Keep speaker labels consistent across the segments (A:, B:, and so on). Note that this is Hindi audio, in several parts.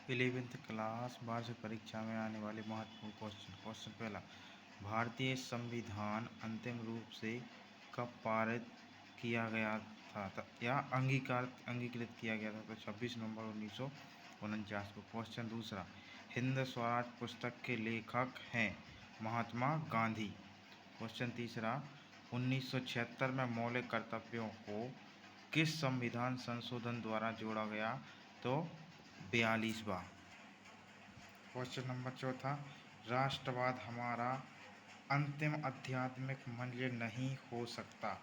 A: 11th क्लास वार्षिक परीक्षा में आने वाले महत्वपूर्ण क्वेश्चन। क्वेश्चन पहला, भारतीय संविधान अंतिम रूप से कब पारित किया गया था या अंगीकृत किया गया था? तो 26 नवंबर 1949 को। क्वेश्चन दूसरा, हिंद स्वराज पुस्तक के लेखक हैं महात्मा गांधी। क्वेश्चन तीसरा, 1976 में मौलिक कर्तव्यों को किस संविधान संशोधन द्वारा जोड़ा गया? तो 42वां। क्वेश्चन नंबर चौथा, राष्ट्रवाद हमारा अंतिम आध्यात्मिक मूल्य नहीं हो सकता,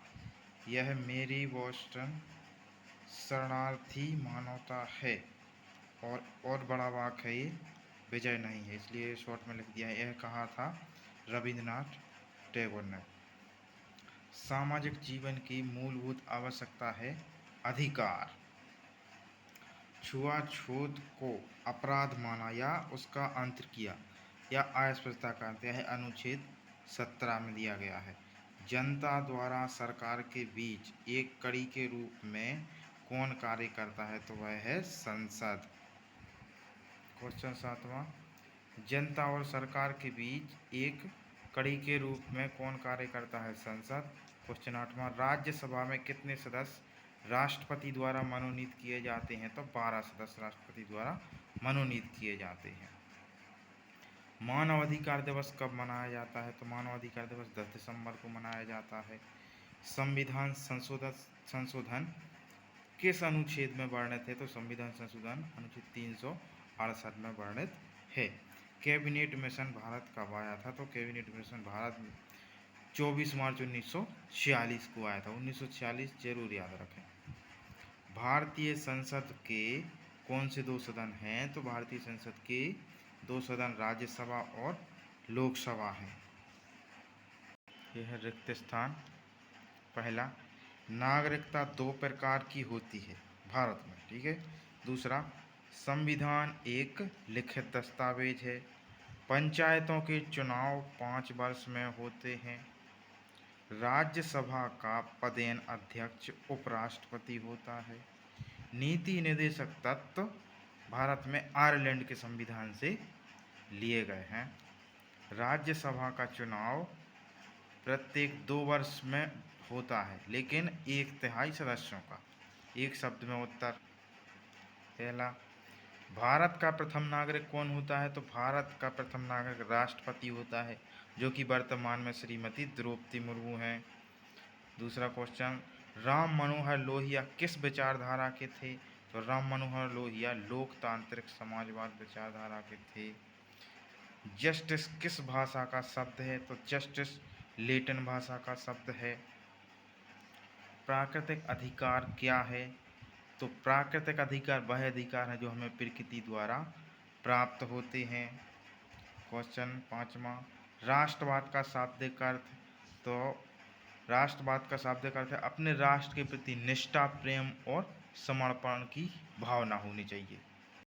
A: यह मेरी बोस्टन शरणार्थी मानवता है। और बड़ा वाक्य है ये, विजय नहीं है, इसलिए शॉर्ट में लिख दिया है। यह कहा था रविंद्रनाथ टैगोर ने। सामाजिक जीवन की मूलभूत आवश्यकता है अधिकार। छुआछूत को अपराध माना या उसका अंत किया या अस्पृश्यता का अंत है, अनुच्छेद 17 में दिया गया है। जनता द्वारा सरकार के बीच एक कड़ी के रूप में कौन कार्य करता है? तो वह है संसद। क्वेश्चन सातवां, जनता और सरकार के बीच एक कड़ी के रूप में कौन कार्य करता है? संसद। क्वेश्चन आठवां, राज्यसभा में कितने सदस्य राष्ट्रपति द्वारा मनोनीत किए जाते हैं? तो 12 सदस्य राष्ट्रपति द्वारा मनोनीत किए जाते हैं। मानव अधिकार दिवस कब मनाया जाता है? तो मानव अधिकार दिवस 10 दिसंबर को मनाया जाता है। संविधान संशोधन किस अनुच्छेद में वर्णित है? तो संविधान संशोधन अनुच्छेद 368 में वर्णित है। कैबिनेट मिशन भारत कब आया था? तो कैबिनेट मिशन भारत 24 मार्च 1946 को आया था। 1946 जरूर याद रखें। भारतीय संसद के कौन से दो सदन हैं? तो भारतीय संसद के दो सदन राज्यसभा और लोकसभा हैं। यह है रिक्त स्थान। पहला, नागरिकता 2 प्रकार की होती है भारत में, ठीक है। दूसरा, संविधान एक लिखित दस्तावेज है। पंचायतों के चुनाव 5 वर्ष में होते हैं। राज्यसभा का पदेन अध्यक्ष उपराष्ट्रपति होता है। नीति निर्देशक तत्व भारत में आयरलैंड के संविधान से लिए गए हैं। राज्यसभा का चुनाव प्रत्येक 2 वर्ष में होता है, लेकिन 1/3 सदस्यों का। एक शब्द में उत्तर। पहला, भारत का प्रथम नागरिक कौन होता है? तो भारत का प्रथम नागरिक राष्ट्रपति होता है, जो कि वर्तमान में श्रीमती द्रौपदी मुर्मू हैं। दूसरा क्वेश्चन, राम मनोहर लोहिया किस विचारधारा के थे? तो राम मनोहर लोहिया लोकतांत्रिक समाजवाद विचारधारा के थे। जस्टिस किस भाषा का शब्द है? तो जस्टिस लैटिन भाषा का शब्द है। प्राकृतिक अधिकार क्या है? तो प्राकृतिक अधिकार वह अधिकार है जो हमें प्रकृति द्वारा प्राप्त होते हैं। क्वेश्चन पाँचवा, राष्ट्रवाद का शाब्दिक अर्थ? तो राष्ट्रवाद का शाब्दिक अर्थ है अपने राष्ट्र के प्रति निष्ठा, प्रेम और समर्पण की भावना होनी चाहिए।